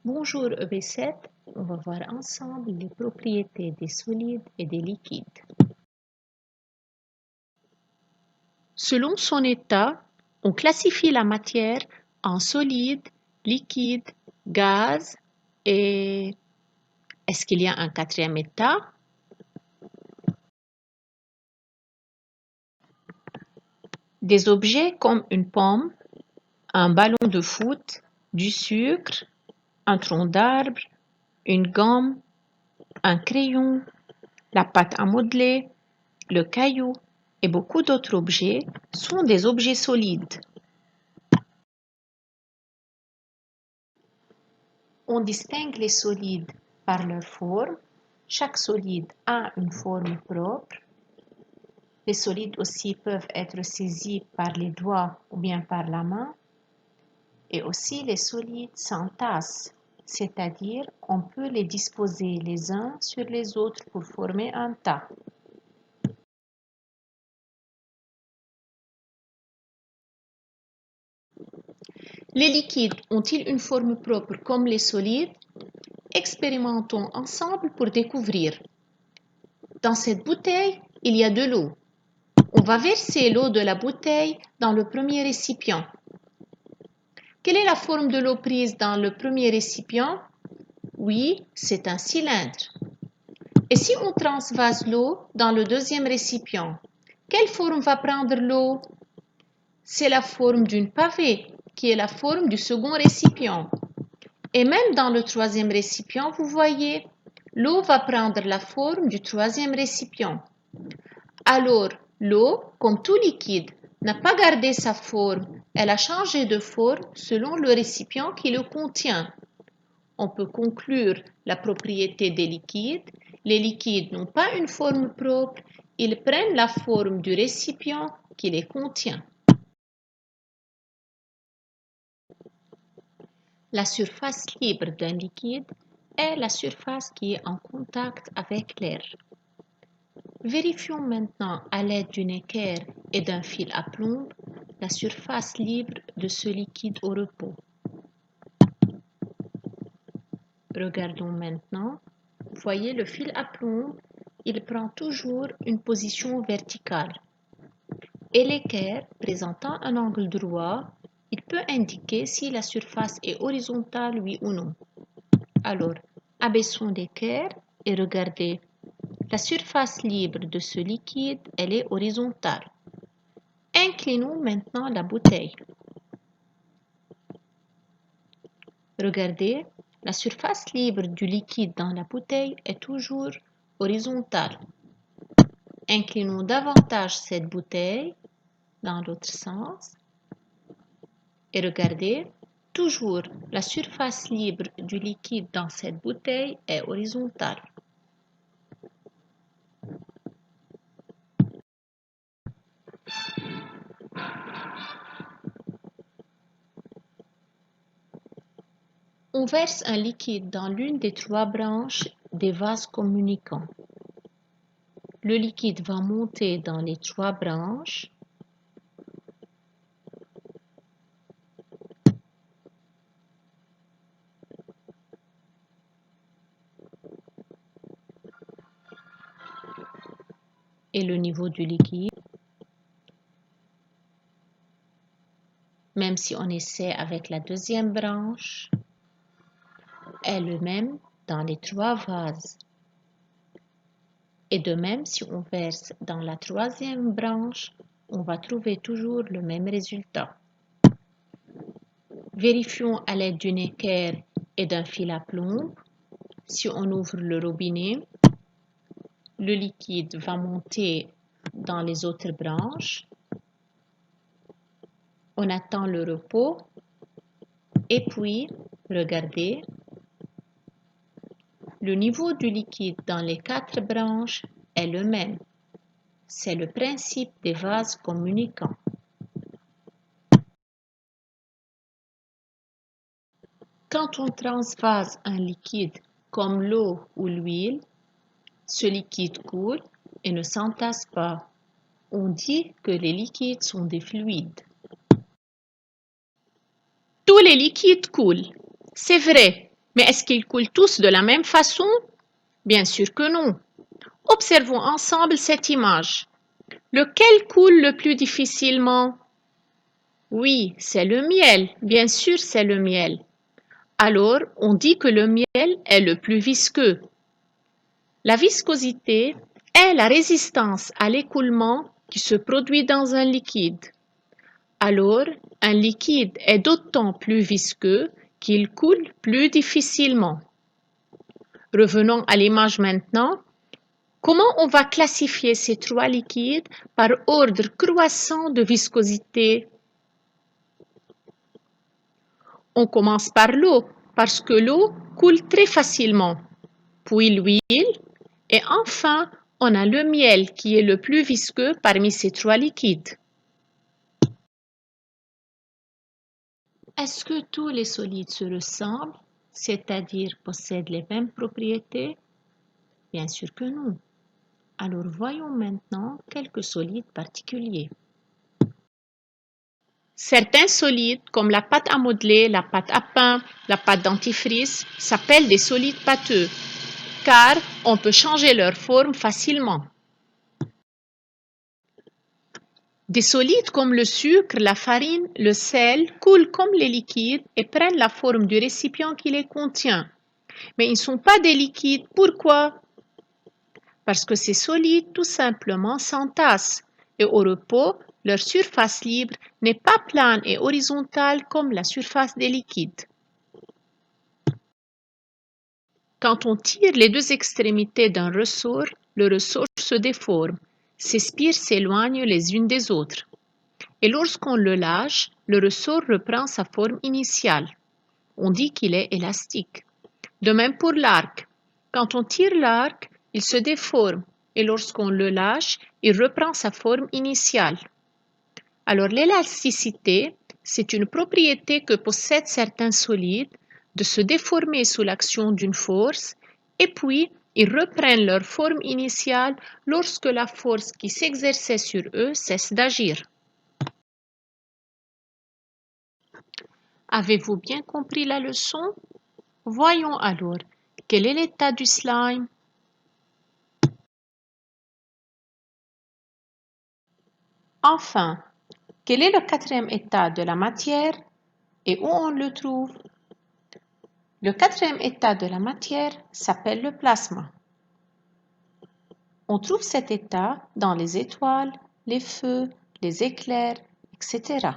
Bonjour EB7, on va voir ensemble les propriétés des solides et des liquides. Selon son état, on classifie la matière en solide, liquide, gaz et est-ce qu'il y a un quatrième état? Des objets comme une pomme, un ballon de foot, du sucre, un tronc d'arbre, une gomme, un crayon, la pâte à modeler, le caillou et beaucoup d'autres objets sont des objets solides. On distingue les solides par leur forme. Chaque solide a une forme propre. Les solides aussi peuvent être saisis par les doigts ou bien par la main. Et aussi les solides s'entassent, c'est-à-dire on peut les disposer les uns sur les autres pour former un tas. Les liquides ont-ils une forme propre comme les solides? Expérimentons ensemble pour découvrir. Dans cette bouteille, il y a de l'eau. On va verser l'eau de la bouteille dans le premier récipient. Quelle est la forme de l'eau prise dans le premier récipient? Oui, c'est un cylindre. Et si on transvase l'eau dans le deuxième récipient, quelle forme va prendre l'eau? C'est la forme d'une pavée, qui est la forme du second récipient. Et même dans le troisième récipient, vous voyez, l'eau va prendre la forme du troisième récipient. Alors, l'eau, comme tout liquide, n'a pas gardé sa forme, elle a changé de forme selon le récipient qui le contient. On peut conclure la propriété des liquides. Les liquides n'ont pas une forme propre, ils prennent la forme du récipient qui les contient. La surface libre d'un liquide est la surface qui est en contact avec l'air. Vérifions maintenant à l'aide d'une équerre et d'un fil à plomb la surface libre de ce liquide au repos. Regardons maintenant. Voyez le fil à plomb, il prend toujours une position verticale. Et l'équerre, présentant un angle droit, il peut indiquer si la surface est horizontale, oui ou non. Alors, abaissons l'équerre et regardez. La surface libre de ce liquide, elle est horizontale. Inclinons maintenant la bouteille. Regardez, la surface libre du liquide dans la bouteille est toujours horizontale. Inclinons davantage cette bouteille dans l'autre sens. Et regardez, toujours la surface libre du liquide dans cette bouteille est horizontale. On verse un liquide dans l'une des trois branches des vases communicants. Le liquide va monter dans les trois branches. Et le niveau du liquide, même si on essaie avec la deuxième branche, est le même dans les trois vases. Et de même, si on verse dans la troisième branche, on va trouver toujours le même résultat. Vérifions à l'aide d'une équerre et d'un fil à plomb. Si on ouvre le robinet, le liquide va monter dans les autres branches. On attend le repos et puis, regardez, le niveau du liquide dans les quatre branches est le même. C'est le principe des vases communicants. Quand on transvase un liquide comme l'eau ou l'huile, ce liquide coule et ne s'entasse pas. On dit que les liquides sont des fluides. Tous les liquides coulent. C'est vrai, Mais est-ce qu'ils coulent tous de la même façon? Bien sûr que non. Observons ensemble cette image. Lequel coule le plus difficilement? Oui, c'est le miel. Bien sûr, c'est le miel. Alors, on dit que le miel est le plus visqueux. La viscosité est la résistance à l'écoulement qui se produit dans un liquide. Alors, un liquide est d'autant plus visqueux qu'il coule plus difficilement. Revenons à l'image maintenant. Comment on va classifier ces trois liquides par ordre croissant de viscosité? On commence par l'eau parce que l'eau coule très facilement, puis l'huile et enfin on a le miel qui est le plus visqueux parmi ces trois liquides. Est-ce que tous les solides se ressemblent, c'est-à-dire possèdent les mêmes propriétés? Bien sûr que non. Alors voyons maintenant quelques solides particuliers. Certains solides, comme la pâte à modeler, la pâte à pain, la pâte dentifrice, s'appellent des solides pâteux, car on peut changer leur forme facilement. Des solides comme le sucre, la farine, le sel coulent comme les liquides et prennent la forme du récipient qui les contient. Mais ils ne sont pas des liquides. Pourquoi? Parce que ces solides tout simplement s'entassent et au repos, leur surface libre n'est pas plane et horizontale comme la surface des liquides. Quand on tire les deux extrémités d'un ressort, le ressort se déforme. Ces spires s'éloignent les unes des autres. Et lorsqu'on le lâche, le ressort reprend sa forme initiale. On dit qu'il est élastique. De même pour l'arc. Quand on tire l'arc, il se déforme et lorsqu'on le lâche, il reprend sa forme initiale. Alors l'élasticité, c'est une propriété que possèdent certains solides de se déformer sous l'action d'une force et puis ils reprennent leur forme initiale lorsque la force qui s'exerçait sur eux cesse d'agir. Avez-vous bien compris la leçon? Voyons alors, quel est l'état du slime? Enfin, quel est le quatrième état de la matière et où on le trouve? Le quatrième état de la matière s'appelle le plasma. On trouve cet état dans les étoiles, les feux, les éclairs, etc.